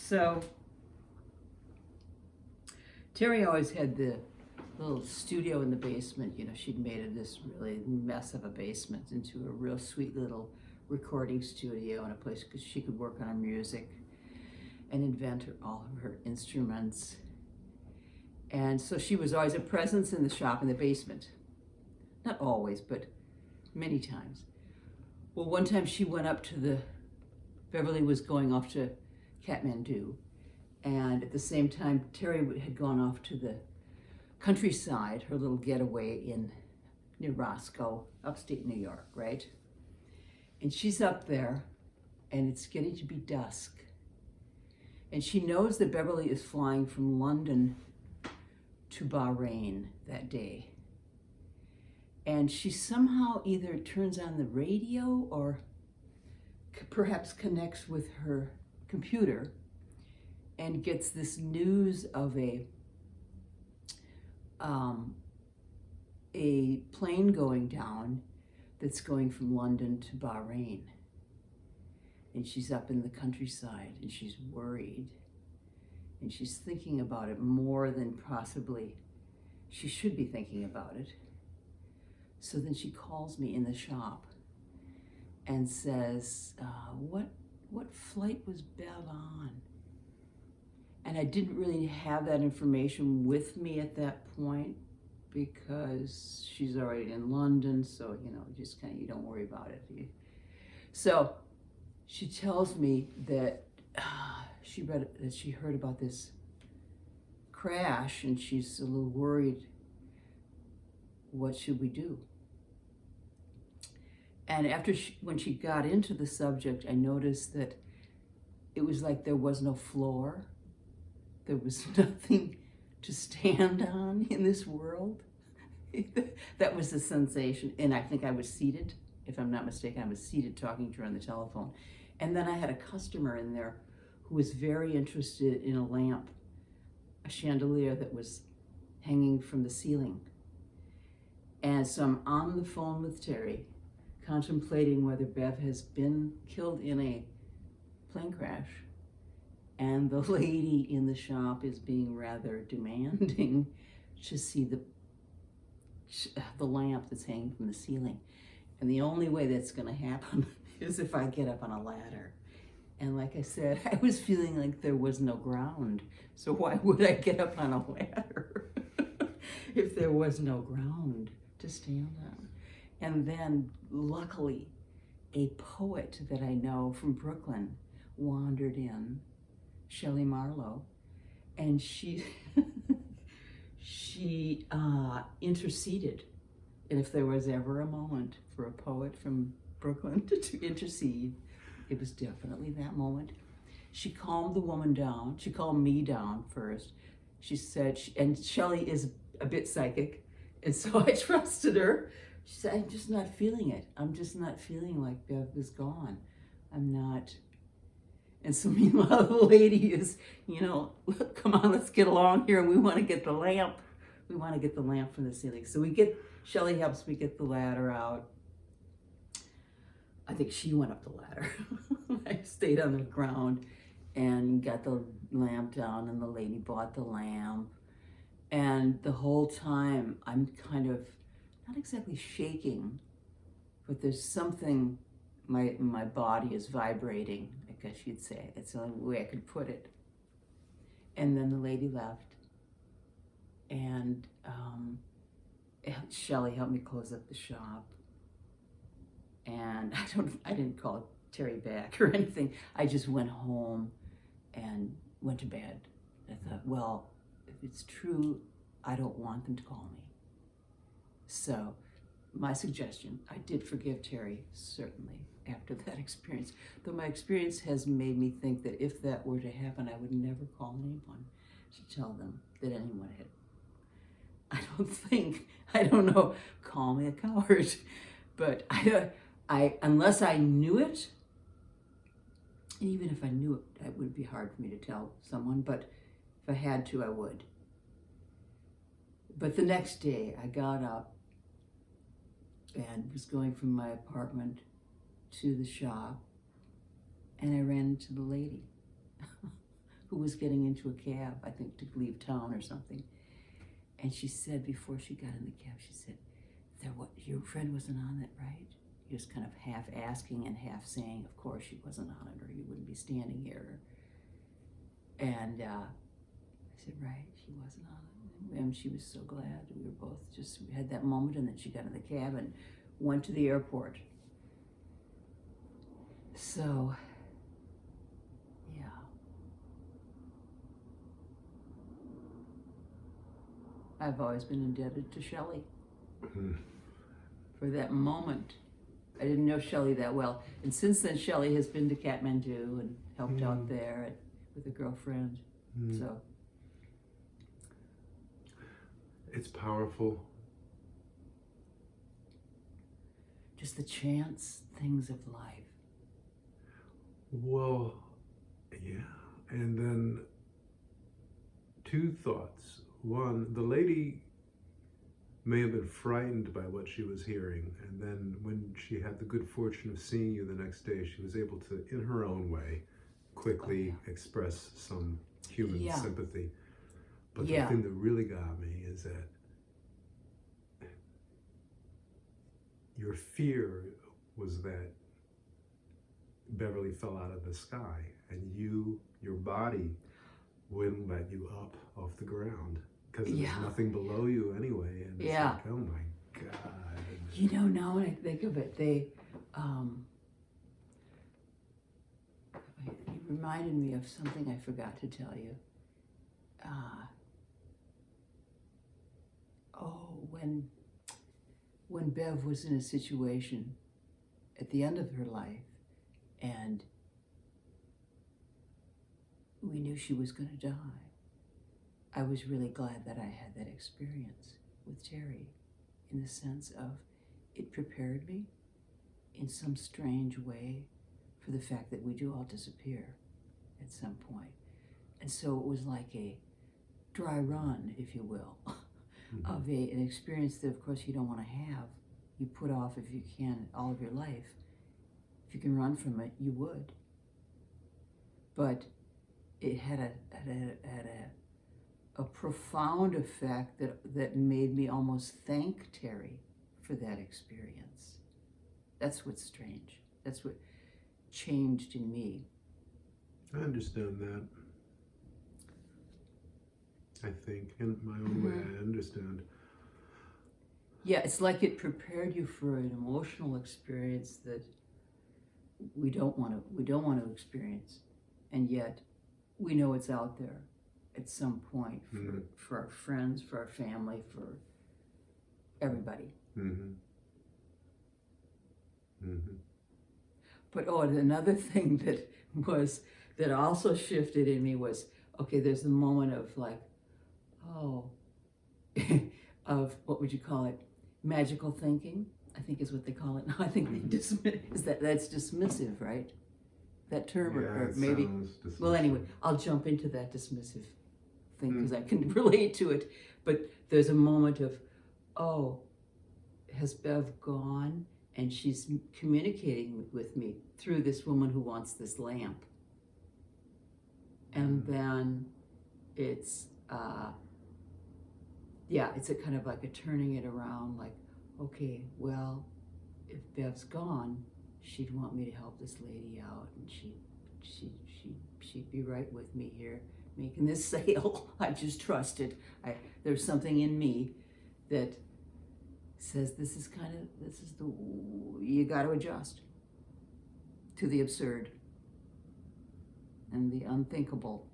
So Terry always had the little studio in the basement. You know, she'd made it this really mess of a basement into a real sweet little recording studio and a place because she could work on her music and invent all of her instruments. And so she was always a presence in the shop in the basement. Not always, but many times. Well, one time she went up to Beverly was going off to Kathmandu, and at the same time Terry had gone off to the countryside, her little getaway near Roscoe, upstate New York, right? And she's up there, and it's getting to be dusk. And she knows that Beverly is flying from London to Bahrain that day. And she somehow either turns on the radio or perhaps connects with her computer and gets this news of a plane going down that's going from London to Bahrain. And she's up in the countryside and she's worried. And she's thinking about it more than possibly she should be thinking about it. So then she calls me in the shop and says, what flight was Bev on? And I didn't really have that information with me at that point because she's already in London, so, you know, just kind of, you don't worry about it. So she tells me that she heard about this crash and she's a little worried. What should we do? And when she got into the subject, I noticed that it was like there was no floor. There was nothing to stand on in this world. That was the sensation. And I think I was seated, if I'm not mistaken, I was seated talking to her on the telephone. And then I had a customer in there who was very interested in a lamp, a chandelier that was hanging from the ceiling. And so I'm on the phone with Terry, contemplating whether Bev has been killed in a plane crash. And the lady in the shop is being rather demanding to see the lamp that's hanging from the ceiling. And the only way that's going to happen is if I get up on a ladder. And like I said, I was feeling like there was no ground. So why would I get up on a ladder if there was no ground to stand on? And then luckily, a poet that I know from Brooklyn wandered in, Shelley Marlowe, and she interceded. And if there was ever a moment for a poet from Brooklyn to intercede, it was definitely that moment. She calmed the woman down. She calmed me down first. She said, and Shelley is a bit psychic, and so I trusted her. She said, I'm just not feeling it. I'm just not feeling like Bev is gone. I'm not. And so meanwhile, the lady is, you know, come on, let's get along here. We want to get the lamp. We want to get the lamp from the ceiling. So Shelley helps me get the ladder out. I think she went up the ladder. I stayed on the ground and got the lamp down, and the lady bought the lamp. And the whole time I'm kind of, not exactly shaking, but there's something, my body is vibrating, I guess you'd say. It's the only way I could put it. And then the lady left, and Shelley helped me close up the shop. And I didn't call Terry back or anything. I just went home and went to bed. I thought, well, if it's true, I don't want them to call me. So my suggestion, I did forgive Terry, certainly, after that experience. Though my experience has made me think that if that were to happen, I would never call anyone to tell them that anyone had. I don't know, call me a coward. But unless I knew it, and even if I knew it, it would be hard for me to tell someone, but if I had to, I would. But the next day, I got up and was going from my apartment to the shop, and I ran into the lady who was getting into a cab, I think to leave town or something. And she said before she got in the cab, she said, your friend wasn't on it, right? He was kind of half asking and half saying, of course she wasn't on it or you wouldn't be standing here. And I said, right, she wasn't on it. And she was so glad. We were both we had that moment, and then she got in the cab and went to the airport. So, yeah. I've always been indebted to Shelley for that moment. I didn't know Shelley that well. And since then, Shelley has been to Kathmandu and helped out there with a girlfriend. So it's powerful. Just the chance things of life. Well, yeah. And then two thoughts. One, the lady may have been frightened by what she was hearing, and then when she had the good fortune of seeing you the next day, she was able to, in her own way, quickly express some human sympathy. But the thing that really got me is that your fear was that Beverly fell out of the sky, and your body wouldn't let you up off the ground. Because there's nothing below you anyway, and it's like, oh my God. You know, now when I think of it, it reminded me of something I forgot to tell you. When Bev was in a situation at the end of her life, and we knew she was going to die, I was really glad that I had that experience with Terry, in the sense of it prepared me in some strange way for the fact that we do all disappear at some point. And so it was like a dry run, if you will, of an experience that, of course, you don't want to have. You put off, if you can, all of your life. If you can run from it, you would. But it had a profound effect that made me almost thank Terry for that experience. That's what's strange. That's what changed in me. I understand that. I think, in my own way, I understand. Yeah, it's like it prepared you for an emotional experience that we don't want to experience, and yet we know it's out there at some point for our friends, for our family, for everybody. But another thing that also shifted in me was, okay, there's the moment of like, of what would you call it? Magical thinking, I think is what they call it now. I think they that's dismissive, right? That term, or maybe. Well, anyway, I'll jump into that dismissive thing because I can relate to it. But there's a moment of, has Bev gone? And she's communicating with me through this woman who wants this lamp. And then it's it's a kind of like a turning it around, like, okay, well, if Bev's gone, she'd want me to help this lady out, and she'd be right with me here making this sale. I just trusted. There's something in me that says you got to adjust to the absurd and the unthinkable.